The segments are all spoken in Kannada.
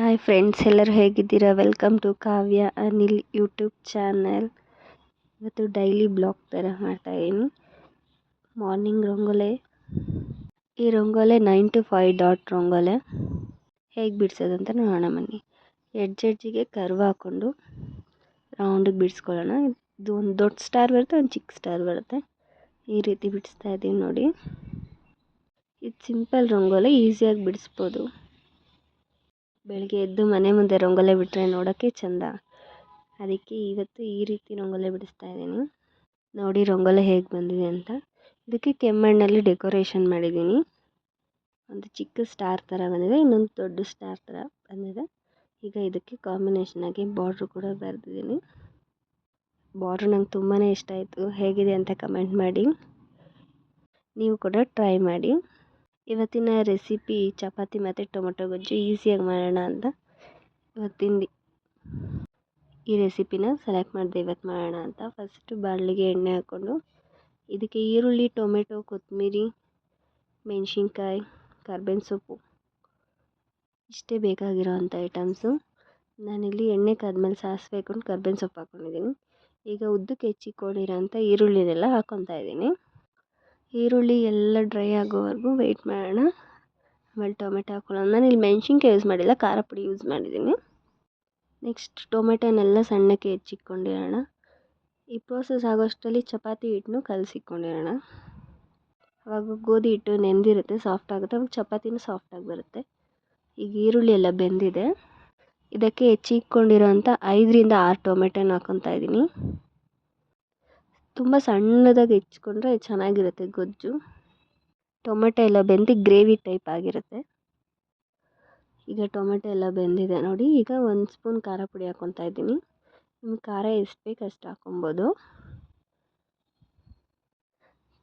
ಹಾಯ್ ಫ್ರೆಂಡ್ಸ್, ಎಲ್ಲರೂ ಹೇಗಿದ್ದೀರಾ? Welcome to Kavya Anil YouTube channel. ಇವತ್ತು ಡೈಲಿ ಬ್ಲಾಗ್ ಥರ ಮಾಡ್ತಾಯಿದ್ದೀನಿ. ಮಾರ್ನಿಂಗ್ ರಂಗೋಲೆ. ಈ ರಂಗೋಲೆ 9 to 5 ಡಾಟ್ ರಂಗೋಲೆ ಹೇಗೆ ಬಿಡಿಸೋದಂತ ನೋಡೋಣ ಬನ್ನಿ. ಎಡ್ಜಿಗೆ ಕರ್ವ್ ಹಾಕ್ಕೊಂಡು ರೌಂಡಿಗೆ ಬಿಡಿಸ್ಕೊಳ್ಳೋಣ. ಇದು ಒಂದು ದೊಡ್ಡ ಸ್ಟಾರ್ ಬರುತ್ತೆ, ಒಂದು ಚಿಕ್ಕ ಸ್ಟಾರ್ ಬರುತ್ತೆ. ಈ ರೀತಿ ಬಿಡಿಸ್ತಾ ಇದ್ದೀವಿ ನೋಡಿ. ಇದು ಸಿಂಪಲ್ ರಂಗೋಲೆ, ಈಸಿಯಾಗಿ ಬಿಡಿಸ್ಬೋದು. ಬೆಳಗ್ಗೆ ಎದ್ದು ಮನೆ ಮುಂದೆ ರಂಗೋಲೆ ಬಿಟ್ಟರೆ ನೋಡೋಕ್ಕೆ ಚೆಂದ. ಅದಕ್ಕೆ ಇವತ್ತು ಈ ರೀತಿ ರಂಗೋಲೆ ಬಿಡಿಸ್ತಾ ಇದ್ದೀನಿ. ನೋಡಿ ರಂಗೋಲೆ ಹೇಗೆ ಬಂದಿದೆ ಅಂತ. ಇದಕ್ಕೆ ಕೆಮ್ಮಣ್ಣಲ್ಲಿ ಡೆಕೋರೇಷನ್ ಮಾಡಿದ್ದೀನಿ. ಒಂದು ಚಿಕ್ಕ ಸ್ಟಾರ್ ಥರ ಬಂದಿದೆ, ಇನ್ನೊಂದು ದೊಡ್ಡ ಸ್ಟಾರ್ ಥರ ಬಂದಿದೆ. ಈಗ ಇದಕ್ಕೆ ಕಾಂಬಿನೇಷನ್ ಆಗಿ ಬಾರ್ಡ್ರು ಕೂಡ ಬರೆದಿದ್ದೀನಿ. ಬಾರ್ಡ್ರು ನಂಗೆ ತುಂಬಾ ಇಷ್ಟ ಆಯಿತು. ಹೇಗಿದೆ ಅಂತ ಕಮೆಂಟ್ ಮಾಡಿ. ನೀವು ಕೂಡ ಟ್ರೈ ಮಾಡಿ. ಇವತ್ತಿನ ರೆಸಿಪಿ ಚಪಾತಿ ಮತ್ತು ಟೊಮೊಟೊ ಗೊಜ್ಜು ಈಸಿಯಾಗಿ ಮಾಡೋಣ ಅಂತ ಇವತ್ತಿನ ಈ ರೆಸಿಪಿನ ಸೆಲೆಕ್ಟ್ ಮಾಡಿದೆ. ಇವತ್ತು ಮಾಡೋಣ ಅಂತ ಫಸ್ಟು ಬಾಣಲಿಗೆ ಎಣ್ಣೆ ಹಾಕ್ಕೊಂಡು ಇದಕ್ಕೆ ಈರುಳ್ಳಿ, ಟೊಮೆಟೊ, ಕೊತ್ತಂಬರಿ, ಮೆಣಸಿನ್ಕಾಯಿ, ಕರ್ಬೇವಿನ ಸೊಪ್ಪು ಇಷ್ಟೇ ಬೇಕಾಗಿರೋ ಅಂಥ ಐಟಮ್ಸು. ನಾನಿಲ್ಲಿ ಎಣ್ಣೆ ಕಾದ್ಮೇಲೆ ಸಾಸಿವೆ ಹಾಕ್ಕೊಂಡು ಕರ್ಬೇವಿನ ಸೊಪ್ಪು ಹಾಕ್ಕೊಂಡಿದ್ದೀನಿ. ಈಗ ಉದ್ದಕ್ಕೆ ಹೆಚ್ಚಿಕೊಂಡಿರೋಂಥ ಈರುಳ್ಳಿನೆಲ್ಲ ಹಾಕ್ಕೊತಾ ಇದ್ದೀನಿ. ಈರುಳ್ಳಿ ಎಲ್ಲ ಡ್ರೈ ಆಗೋವರೆಗೂ ವೆಯ್ಟ್ ಮಾಡೋಣ. ಆಮೇಲೆ ಟೊಮೆಟೊ ಹಾಕ್ಕೊಳ್ಳೋಣ. ನಾನು ಇಲ್ಲಿ ಮೆಣಸಿನ್ಕಾಯಿ ಯೂಸ್ ಮಾಡಿಲ್ಲ, ಖಾರ ಪುಡಿ ಯೂಸ್ ಮಾಡಿದ್ದೀನಿ. ನೆಕ್ಸ್ಟ್ ಟೊಮೆಟೊನೆಲ್ಲ ಸಣ್ಣಕ್ಕೆ ಹೆಚ್ಚಿಟ್ಕೊಂಡಿರೋಣ. ಈ ಪ್ರೋಸೆಸ್ ಆಗೋಷ್ಟರಲ್ಲಿ ಚಪಾತಿ ಹಿಟ್ಟನ್ನು ಕಲಸಿಟ್ಕೊಂಡಿರೋಣ. ಆವಾಗ ಗೋಧಿ ಹಿಟ್ಟು ನೆಂದಿರುತ್ತೆ, ಸಾಫ್ಟ್ ಆಗುತ್ತೆ, ಅವಾಗ ಚಪಾತಿನೂ ಸಾಫ್ಟಾಗಿ ಬರುತ್ತೆ. ಈಗ ಈರುಳ್ಳಿ ಎಲ್ಲ ಬೆಂದಿದೆ. ಇದಕ್ಕೆ ಹೆಚ್ಚಿಟ್ಕೊಂಡಿರೋಂಥ 5ರಿಂದ 6 ಟೊಮೆಟೊನ ಹಾಕ್ಕೊತಾ ಇದ್ದೀನಿ. ತುಂಬ ಸಣ್ಣದಾಗಿ ಹೆಚ್ಚಿಕೊಂಡ್ರೆ ಚೆನ್ನಾಗಿರುತ್ತೆ ಗೊಜ್ಜು. ಟೊಮೆಟೊ ಎಲ್ಲ ಬೆಂದು ಗ್ರೇವಿ ಟೈಪ್ ಆಗಿರುತ್ತೆ. ಈಗ ಟೊಮೆಟೊ ಎಲ್ಲ ಬೆಂದಿದೆ ನೋಡಿ. ಈಗ 1 ಸ್ಪೂನ್ ಖಾರ ಪುಡಿ ಹಾಕ್ಕೊತಾ ಇದ್ದೀನಿ. ನಿಮ್ಗೆ ಖಾರ ಎಷ್ಟು ಬೇಕು ಅಷ್ಟು ಹಾಕ್ಕೊಬೋದು.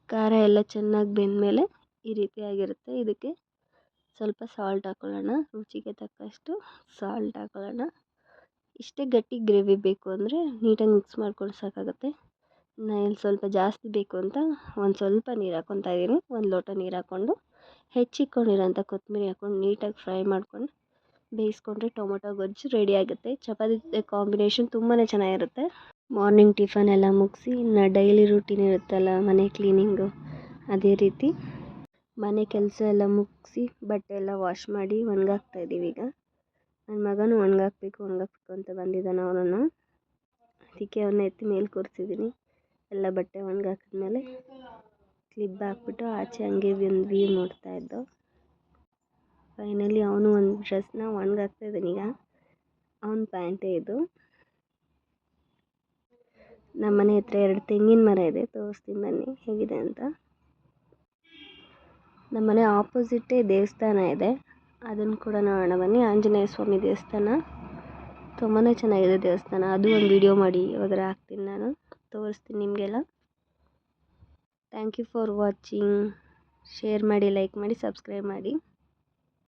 ಖಾರ ಎಲ್ಲ ಚೆನ್ನಾಗಿ ಬೆಂದಮೇಲೆ ಈ ರೀತಿ ಆಗಿರುತ್ತೆ. ಇದಕ್ಕೆ ಸ್ವಲ್ಪ ಸಾಲ್ಟ್ ಹಾಕ್ಕೊಳ್ಳೋಣ. ರುಚಿಗೆ ತಕ್ಕಷ್ಟು ಸಾಲ್ಟ್ ಹಾಕ್ಕೊಳ್ಳೋಣ. ಇಷ್ಟೇ ಗಟ್ಟಿ ಗ್ರೇವಿ ಬೇಕು ಅಂದರೆ ನೀಟಾಗಿ ಮಿಕ್ಸ್ ಮಾಡ್ಕೊಂಡು ಸಾಕಾಗುತ್ತೆ. ನಾನು ಸ್ವಲ್ಪ ಜಾಸ್ತಿ ಬೇಕು ಅಂತ ಒಂದು ಸ್ವಲ್ಪ ನೀರು ಹಾಕ್ಕೊತಾ ಇದ್ದೀನಿ. 1 ಲೋಟ ನೀರು ಹಾಕ್ಕೊಂಡು ಹೆಚ್ಚಿಟ್ಕೊಂಡಿರೋಂಥ ಕೊತ್ತಂಬರಿ ಹಾಕ್ಕೊಂಡು ನೀಟಾಗಿ ಫ್ರೈ ಮಾಡ್ಕೊಂಡು ಬೇಯಿಸ್ಕೊಂಡ್ರೆ ಟೊಮೊಟೊ ಗೊಜ್ಜು ರೆಡಿ ಆಗುತ್ತೆ. ಚಪಾತಿ ಕಾಂಬಿನೇಷನ್ ತುಂಬಾ ಚೆನ್ನಾಗಿರುತ್ತೆ. ಮಾರ್ನಿಂಗ್ ಟಿಫನ್ ಎಲ್ಲ ಮುಗಿಸಿ ಇನ್ನು ಡೈಲಿ ರೂಟೀನ್ ಇರುತ್ತಲ್ಲ, ಮನೆ ಕ್ಲೀನಿಂಗು, ಅದೇ ರೀತಿ ಮನೆ ಕೆಲಸ ಎಲ್ಲ ಮುಗಿಸಿ ಬಟ್ಟೆ ಎಲ್ಲ ವಾಶ್ ಮಾಡಿ ಒಣಗಾಕ್ತಾ ಇದ್ದೀವಿ. ಈಗ ನನ್ನ ಮಗನೂ ಒಣಗಾಕಬೇಕು ಅಂತ ಬಂದಿದ್ದಾನೆ. ಅವನನ್ನು ಅದಕ್ಕೆ ಅವನ್ನ ಎತ್ತಿ ಮೇಲೆ ಕೂರಿಸಿದ್ದೀನಿ. ಎಲ್ಲ ಬಟ್ಟೆ ಒಣಗಾಕಿದ್ಮೇಲೆ ಕ್ಲಿಪ್ ಹಾಕ್ಬಿಟ್ಟು ಆಚೆ ಹಂಗೆ ಒಂದು ವ್ಯೂ ನೋಡ್ತಾ ಇದ್ದೋ. ಫೈನಲಿ ಅವನು ಒಂದು ಡ್ರೆಸ್ನ ಒಣಗಾಕ್ತಾ ಇದ್ದಾನೆ. ಈಗ ಅವನ ಪ್ಯಾಂಟೇ ಇದು. ನಮ್ಮ ಮನೆ ಹತ್ರ 2 ತೆಂಗಿನ ಮರ ಇದೆ, ತೋರಿಸ್ತೀನಿ ಬನ್ನಿ ಹೇಗಿದೆ ಅಂತ. ನಮ್ಮ ಮನೆ ಆಪೋಸಿಟ್ಟೇ ದೇವಸ್ಥಾನ ಇದೆ, ಅದನ್ನು ಕೂಡ ನೋಡೋಣ ಬನ್ನಿ. ಆಂಜನೇಯ ಸ್ವಾಮಿ ದೇವಸ್ಥಾನ ತುಂಬಾ ಚೆನ್ನಾಗಿದೆ ದೇವಸ್ಥಾನ. ಅದು ಒಂದು ವಿಡಿಯೋ ಮಾಡಿ ಇವಾಗ ಹಾಕ್ತೀನಿ, ನಾನು ತೋರಿಸ್ತೀನಿ ನಿಮಗೆಲ್ಲ. Thank you for watching. Share ಮಾಡಿ, ಲೈಕ್ ಮಾಡಿ, ಸಬ್ಸ್ಕ್ರೈಬ್ ಮಾಡಿ.